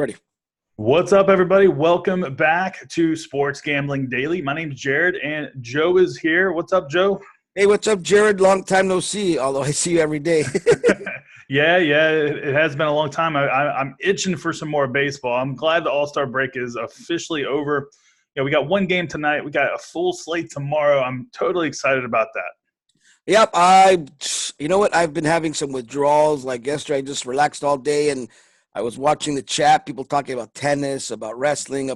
Ready. What's up, everybody? Welcome back to Sports Gambling Daily. My name's Jared, and Joe is here. What's up, Joe? Hey, what's up, Jared? Long time no see, although I see you every day. Yeah, it has been a long time. I'm itching for some more baseball. I'm glad the All-Star break is officially over. We got one game tonight. We got a full slate tomorrow. I'm totally excited about that. Yep, you know what? I've been having some withdrawals. Like yesterday, I just relaxed all day, and I was watching the chat, people talking about tennis, about wrestling,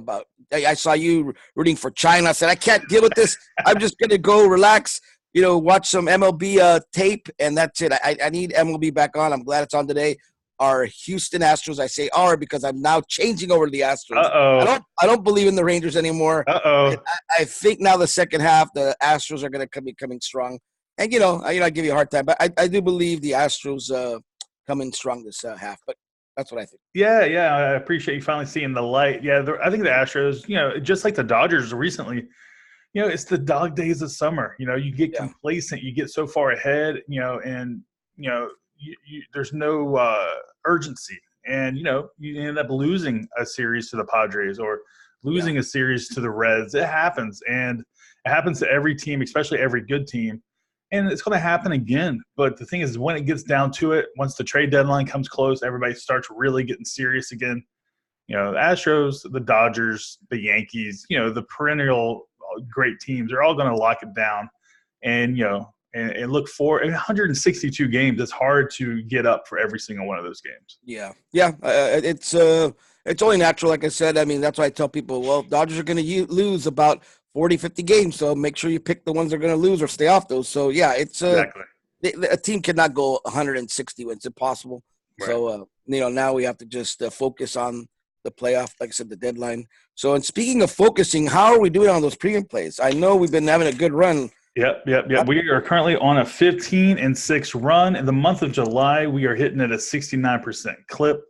I saw you rooting for China. I said, I can't deal with this. I'm just going to go relax, watch some MLB tape, and that's it. I need MLB back on. I'm glad it's on today. Our Houston Astros, I say are because I'm now changing over to the Astros. Uh-oh. I don't believe in the Rangers anymore. Uh-oh. I think now the second half, the Astros are going to be coming strong. And, I give you a hard time, but I do believe the Astros coming strong this half. But that's what I think. Yeah, I appreciate you finally seeing the light. Yeah, I think the Astros, just like the Dodgers recently, it's the dog days of summer. You get complacent, you get so far ahead, and there's no urgency, and you end up losing a series to the Padres or losing a series to the Reds. It happens, and it happens to every team, especially every good team. And it's going to happen again. But the thing is, when it gets down to it, once the trade deadline comes close, everybody starts really getting serious again. The Astros, the Dodgers, the Yankees, the perennial great teams are all going to lock it down. And, and look for 162 games. It's hard to get up for every single one of those games. Yeah. It's only natural. Like I said, I mean, that's why I tell people, well, Dodgers are going to lose about 40, 50 games. So make sure you pick the ones that are going to lose or stay off those. So, yeah, it's exactly. A team cannot go 160 wins. It's impossible. Right. So, now we have to just focus on the playoff, like I said, the deadline. So, and speaking of focusing, how are we doing on those premium plays? I know we've been having a good run. Yep. We are currently on a 15-6 run. In the month of July, we are hitting at a 69% clip.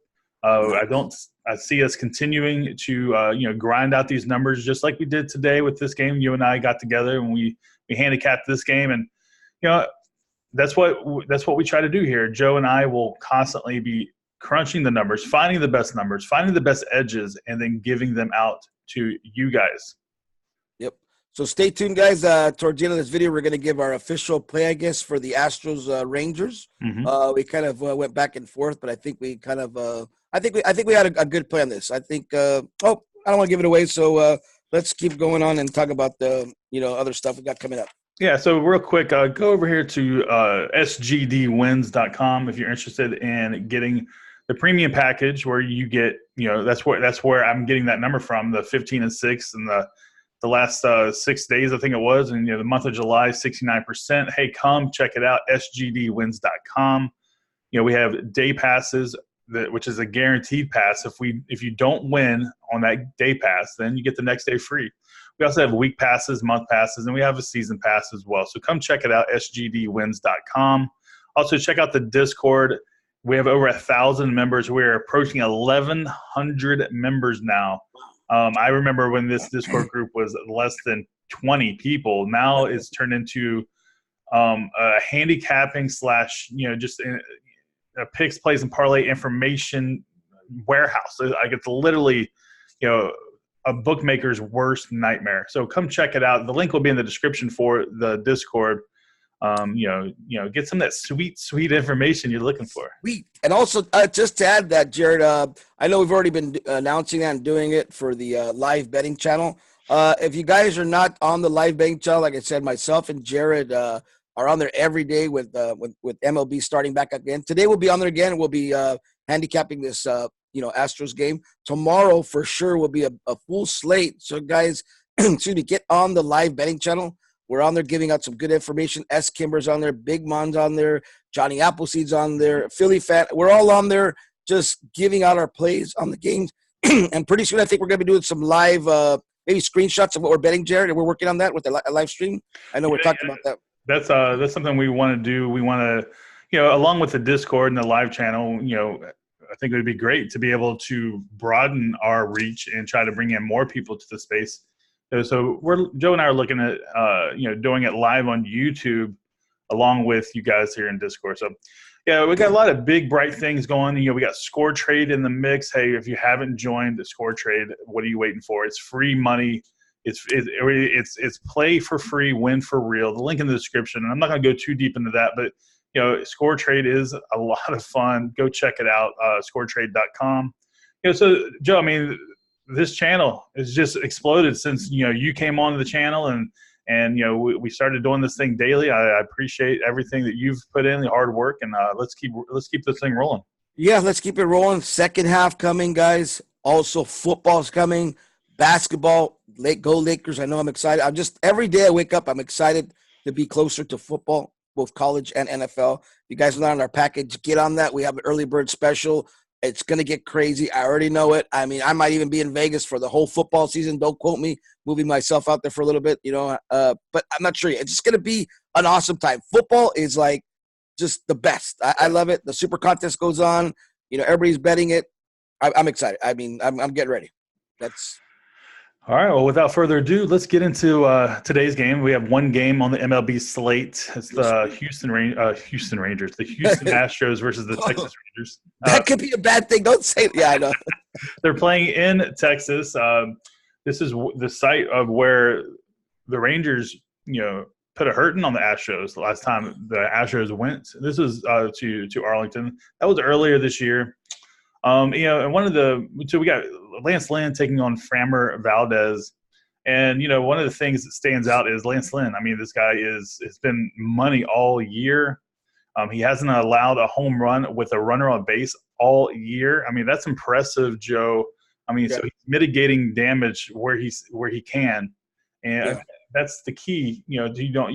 I see us continuing to grind out these numbers just like we did today with this game. You and I got together and we handicapped this game, and that's what we try to do here. Joe and I will constantly be crunching the numbers, finding the best numbers, finding the best edges, and then giving them out to you guys. Yep. So stay tuned, guys. Towards the end of this video, we're going to give our official play, I guess, for the Astros Rangers. Mm-hmm. We kind of went back and forth, but I think we kind of I think we had a good play on this. I think I don't want to give it away, so let's keep going on and talk about the other stuff we got coming up. Yeah, so real quick, go over here to sgdwins.com if you're interested in getting the premium package where you get, that's where I'm getting that number from, the 15-6 and the last 6 days, I think it was, and the month of July, 69%. Hey, come check it out, sgdwins.com. We have day passes, which is a guaranteed pass. If you don't win on that day pass, then you get the next day free. We also have week passes, month passes, and we have a season pass as well. So come check it out, sgdwins.com. Also check out the Discord. We have over 1,000 members. We're approaching 1,100 members now. I remember when this Discord group was less than 20 people. Now it's turned into a handicapping / just a picks, plays, and parlay information warehouse. Like it's literally, a bookmaker's worst nightmare. So come check it out. The link will be in the description for the Discord. Get some of that sweet information you're looking for. Sweet. And also, just to add that, Jared, I know we've already been announcing that and doing it for the live betting channel. If you guys are not on the live betting channel, like I said, myself and Jared are on there every day with MLB starting back again. Today we'll be on there again. We'll be handicapping this Astros game. Tomorrow for sure will be a full slate. So guys, excuse me, get on the live betting channel. We're on there giving out some good information. S. Kimber's on there, Big Mon's on there, Johnny Appleseed's on there, Philly Fan. We're all on there just giving out our plays on the games. And pretty soon I think we're going to be doing some live maybe screenshots of what we're betting, Jared, and we're working on that with the live stream. I know we're talking about that. That's something we want to do. We want to, along with the Discord and the live channel, I think it would be great to be able to broaden our reach and try to bring in more people to the space. So Joe and I are looking at, doing it live on YouTube along with you guys here in Discord. So, Yeah, we got a lot of big, bright things going. We got ScoreTrade in the mix. Hey, if you haven't joined the ScoreTrade, what are you waiting for? It's free money. It's play for free, win for real. The link in the description. And I'm not going to go too deep into that, but ScoreTrade is a lot of fun. Go check it out. ScoreTrade.com. So Joe, I mean, this channel has just exploded since you came onto the channel, and we started doing this thing daily. I appreciate everything that you've put in, the hard work, and let's keep this thing rolling. Yeah, let's keep it rolling. Second half coming, guys. Also, football's coming. Basketball, go Lakers. I know I'm excited. I'm just every day I wake up, I'm excited to be closer to football, both college and NFL. You guys are not on our package. Get on that. We have an early bird special. It's going to get crazy. I already know it. I mean, I might even be in Vegas for the whole football season. Don't quote me. Moving myself out there for a little bit, but I'm not sure yet. It's just going to be an awesome time. Football is like just the best. I love it. The super contest goes on. Everybody's betting it. I'm excited. I mean, I'm getting ready. That's all right. Well, without further ado, let's get into today's game. We have one game on the MLB slate. It's the Houston Rangers, the Houston Astros versus the Texas Rangers. That could be a bad thing. Don't say it. Yeah, I know. They're playing in Texas. This is the site of where the Rangers, put a hurting on the Astros the last time the Astros went. This is to Arlington. That was earlier this year. And so we got Lance Lynn taking on Framber Valdez. And, one of the things that stands out is Lance Lynn. I mean, this guy has been money all year. He hasn't allowed a home run with a runner on base all year. I mean, that's impressive, Joe. I mean, So he's mitigating damage where he can. And that's the key. You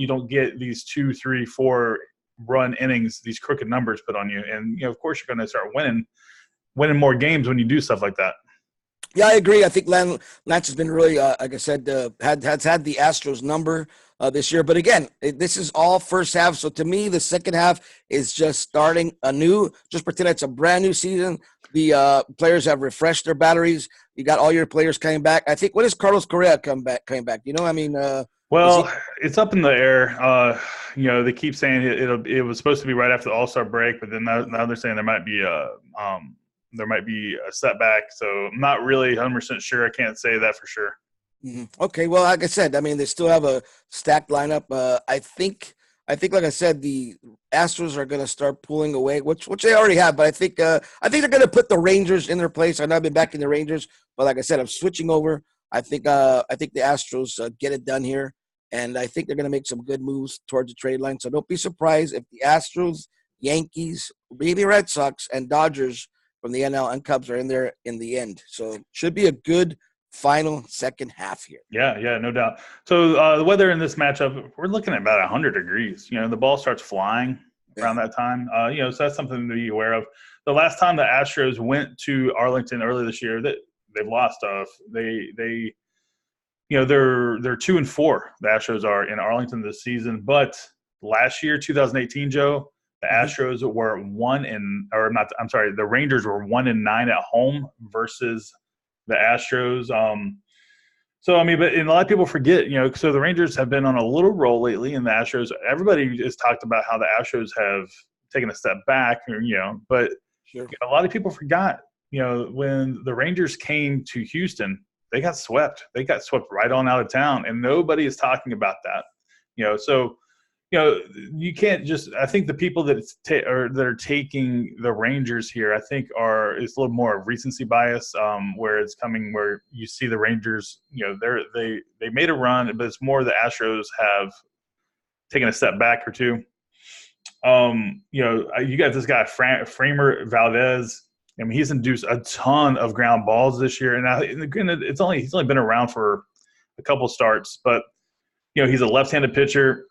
don't get these 2, 3, 4 run innings, these crooked numbers put on you. And, of course, you're going to start winning more games when you do stuff like that. Yeah, I agree. I think Lance has been really, like I said, has had the Astros number this year. But again, this is all first half. So to me, the second half is just starting anew. Just pretend it's a brand new season. The players have refreshed their batteries. You got all your players coming back. I think, when is Carlos Correa coming back? I mean, well, it's up in the air. They keep saying it was supposed to be right after the All-Star break, but then now they're saying there might be a setback. So I'm not really 100% sure. I can't say that for sure. Mm-hmm. Okay. Well, like I said, I mean, they still have a stacked lineup. I think, like I said, the Astros are going to start pulling away, which they already have. But I think they're going to put the Rangers in their place. I know I've been backing the Rangers, but like I said, I'm switching over. I think the Astros get it done here, and I think they're going to make some good moves towards the trade line. So don't be surprised if the Astros, Yankees, maybe Red Sox, and Dodgers from the NL and Cubs are in there in the end. So should be a good final second half here. Yeah, no doubt. So the weather in this matchup, we're looking at about 100 degrees. The ball starts flying around that time. So that's something to be aware of. The last time the Astros went to Arlington earlier this year, that they've lost. They're 2-4. The Astros are in Arlington this season, but last year, 2018, Joe, the Astros were the Rangers were 1-9 at home versus the Astros. But a lot of people forget, so the Rangers have been on a little roll lately, and the Astros, everybody has talked about how the Astros have taken a step back, but sure. A lot of people forgot, when the Rangers came to Houston, they got swept. They got swept right on out of town, and nobody is talking about that, so – you can't just. I think the people that are taking the Rangers here, I think it's a little more of recency bias, where it's coming where you see the Rangers. They made a run, but it's more the Astros have taken a step back or two. You got this guy Framber Valdez. I mean, he's induced a ton of ground balls this year, and now he's only been around for a couple starts, but he's a left-handed pitcher.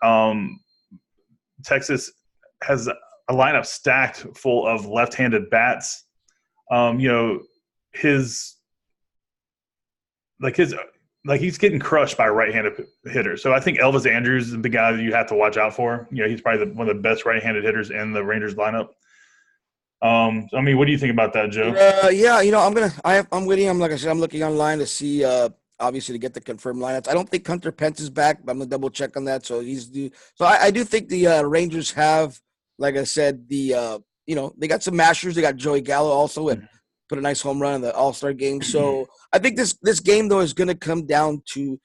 Texas has a lineup stacked full of left-handed bats. He's getting crushed by right-handed hitters. So I think Elvis Andrus is the guy that you have to watch out for. He's probably one of the best right-handed hitters in the Rangers lineup. What do you think about that, Joe? I'm waiting. Like I said, I'm looking online to see. Obviously, to get the confirmed lineups. I don't think Hunter Pence is back, but I'm gonna double check on that. So I do think the Rangers have, like I said, the they got some mashers. They got Joey Gallo also and put a nice home run in the All-Star game. So I think this game though is going to come down to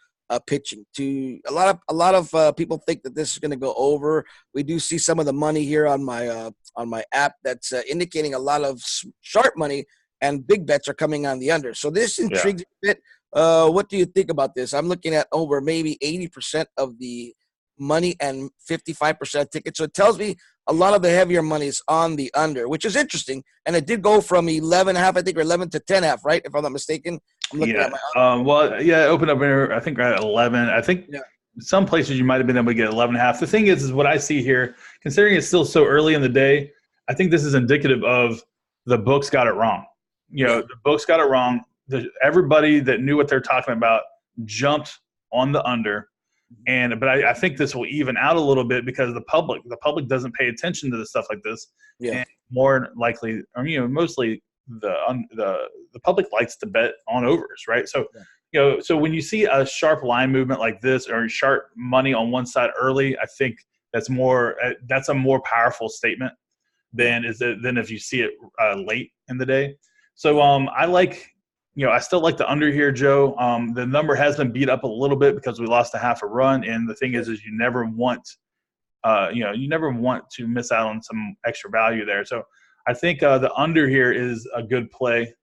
pitching. To a lot of people think that this is going to go over. We do see some of the money here on my app that's indicating a lot of sharp money and big bets are coming on the under. So this intrigues me a bit. What do you think about this? I'm looking at over maybe 80% of the money and 55% tickets. So it tells me a lot of the heavier money is on the under, which is interesting. And it did go from 11.5, I think, or 11 to 10.5, right? If I'm not mistaken. I'm looking at my it opened up here, I think, at 11. I think some places you might have been able to get 11.5. The thing is what I see here, considering it's still so early in the day, I think this is indicative of the books got it wrong. The books got it wrong. Everybody that knew what they're talking about jumped on the under. But I think this will even out a little bit because the public doesn't pay attention to the stuff like this. Yeah. And more likely, mostly the public likes to bet on overs, right? So, so when you see a sharp line movement like this or sharp money on one side early, I think that's a more powerful statement than if you see it late in the day. So I still like the under here, Joe. The number has been beat up a little bit because we lost a half a run, and the thing is you never want, to miss out on some extra value there. So I think the under here is a good play.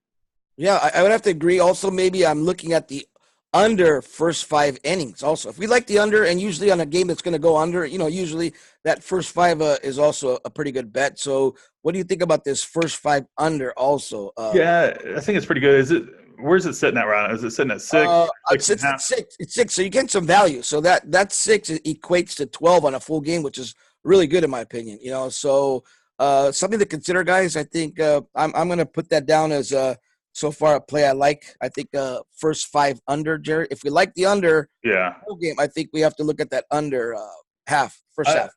Yeah, I would have to agree. Also, maybe I'm looking at the under first 5 innings. Also, if we like the under, and usually on a game that's going to go under, usually that first 5 is also a pretty good bet. So, what do you think about this first 5 under? Also, I think it's pretty good. Where's it sitting at right now? Is it sitting at 6? It's at 6. It's 6. So you get some value. So that 6 equates to 12 on a full game, which is really good in my opinion. So something to consider, guys. I think I'm going to put that down as so far a play I like. I think first 5 under, Jared. If we like the under, full game, I think we have to look at that under first half.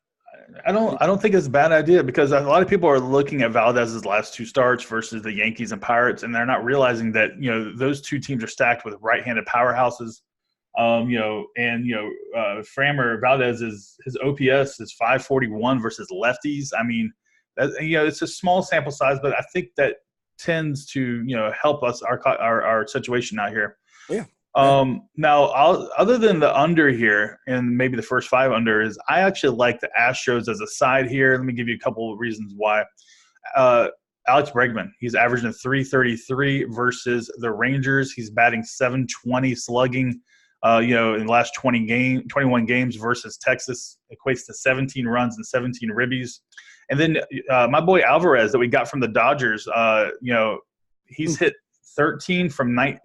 I don't think it's a bad idea because a lot of people are looking at Valdez's last 2 starts versus the Yankees and Pirates, and they're not realizing that those 2 teams are stacked with right-handed powerhouses. Framber Valdez's his OPS is 541 versus lefties. I mean, it's a small sample size, but I think that tends to help us our situation out here. Yeah. Now, other than the under here and maybe the first 5 under is I actually like the Astros as a side here. Let me give you a couple of reasons why. Alex Bregman, he's averaging 333 versus the Rangers. He's batting 720 slugging, in the last 21 games versus Texas equates to 17 runs and 17 ribbies. And then my boy Alvarez that we got from the Dodgers, he's hit 13 from 9.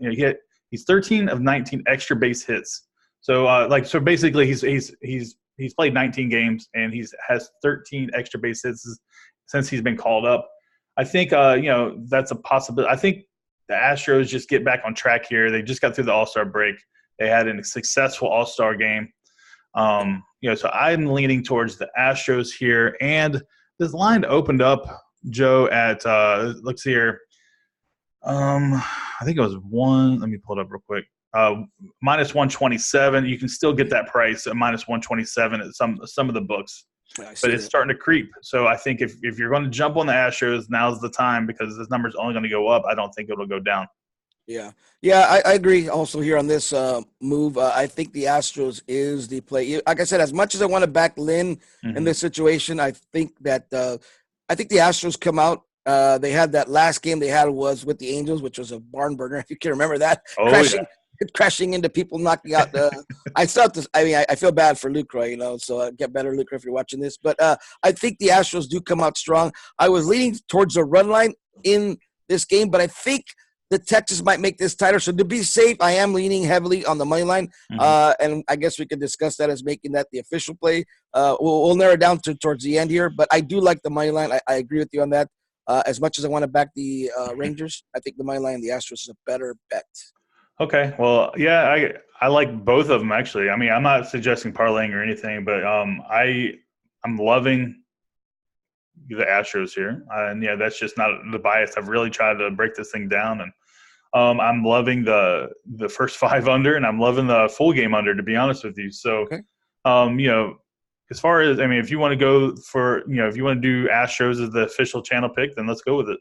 He's 13 of 19 extra base hits. So basically he's played 19 games and has 13 extra base hits since he's been called up. I think that's a possibility. I think the Astros just get back on track here. They just got through the All-Star break. They had a successful All-Star game. So I'm leaning towards the Astros here. And this line opened up, Joe, at let's see here. I think it was let me pull it up real quick. Minus 127. You can still get that price at minus 127 at some of the books. But it's starting to creep. So I think if you're going to jump on the Astros, now's the time because this number's only going to go up. I don't think it'll go down. Yeah, I agree also here on this move. I think the Astros is the play. Like I said, as much as I want to back Lynn in this situation, I think that the Astros come out. They had that last game they had was with the Angels, which was a barn burner. If you can remember that, crashing into people, knocking out. I feel bad for Lucroy, so get better, Lucroy, if you're watching this. But I think the Astros do come out strong. I was leaning towards a run line in this game, but I think the Texas might make this tighter. So to be safe, I am leaning heavily on the money line. And I guess we could discuss that as making that the official play. We'll narrow it down towards the end here, but I do like the money line. I agree with you on that. As much as I want to back the Rangers, I think the money line and the Astros is a better bet. Okay. Well, yeah, I like both of them, actually. I mean, I'm not suggesting parlaying or anything, but I'm loving the Astros here. And, that's just not the bias. I've really tried to break this thing down. And I'm loving the first 5 under, and I'm loving the full game under, to be honest with you. So, as far as, I mean, if you want to go for, if you want to do Astros as the official channel pick, then let's go with it.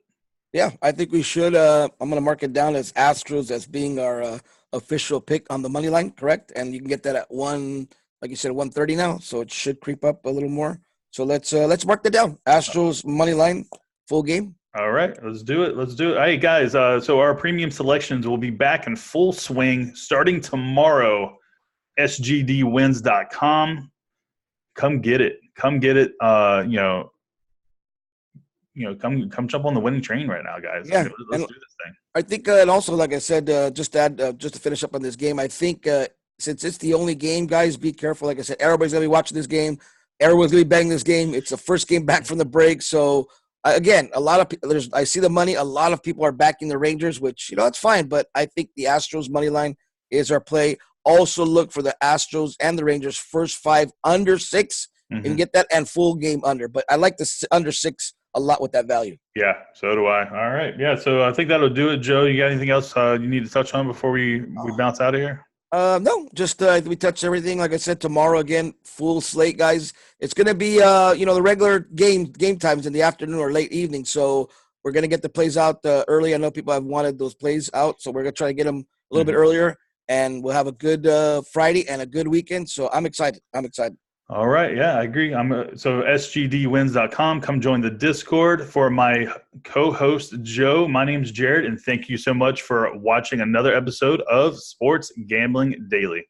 Yeah, I think we should. I'm going to mark it down as Astros as being our official pick on the money line, correct? And you can get that at one, like you said, 130 now. So it should creep up a little more. So let's mark that down. Astros money line, full game. All right, let's do it. Let's do it. Hey, guys, so our premium selections will be back in full swing starting tomorrow. SGDwins.com. Come get it. Come get it. Come jump on the winning train right now, guys. Yeah, Let's do this thing. I think, and also, like I said, just to add, just to finish up on this game, I think since it's the only game, guys, be careful. Like I said, everybody's gonna be watching this game. Everyone's gonna be banging this game. It's the first game back from the break, so again, a lot of people. I see the money. A lot of people are backing the Rangers, which it's fine. But I think the Astros money line is our play. Also, look for the Astros and the Rangers first 5 under 6 and get that and full game under. But I like the under 6 a lot with that value. Yeah, so do I. All right. Yeah, so I think that'll do it, Joe. You got anything else you need to touch on before we bounce out of here? No, just we touched everything. Like I said, tomorrow again, full slate, guys. It's gonna be the regular game times in the afternoon or late evening. So we're gonna get the plays out early. I know people have wanted those plays out, so we're gonna try to get them a little bit earlier, and we'll have a good Friday and a good weekend. So I'm excited. All right. Yeah, I agree. So SGDwins.com. Come join the Discord. For my co-host, Joe, my name's Jared, and thank you so much for watching another episode of Sports Gambling Daily.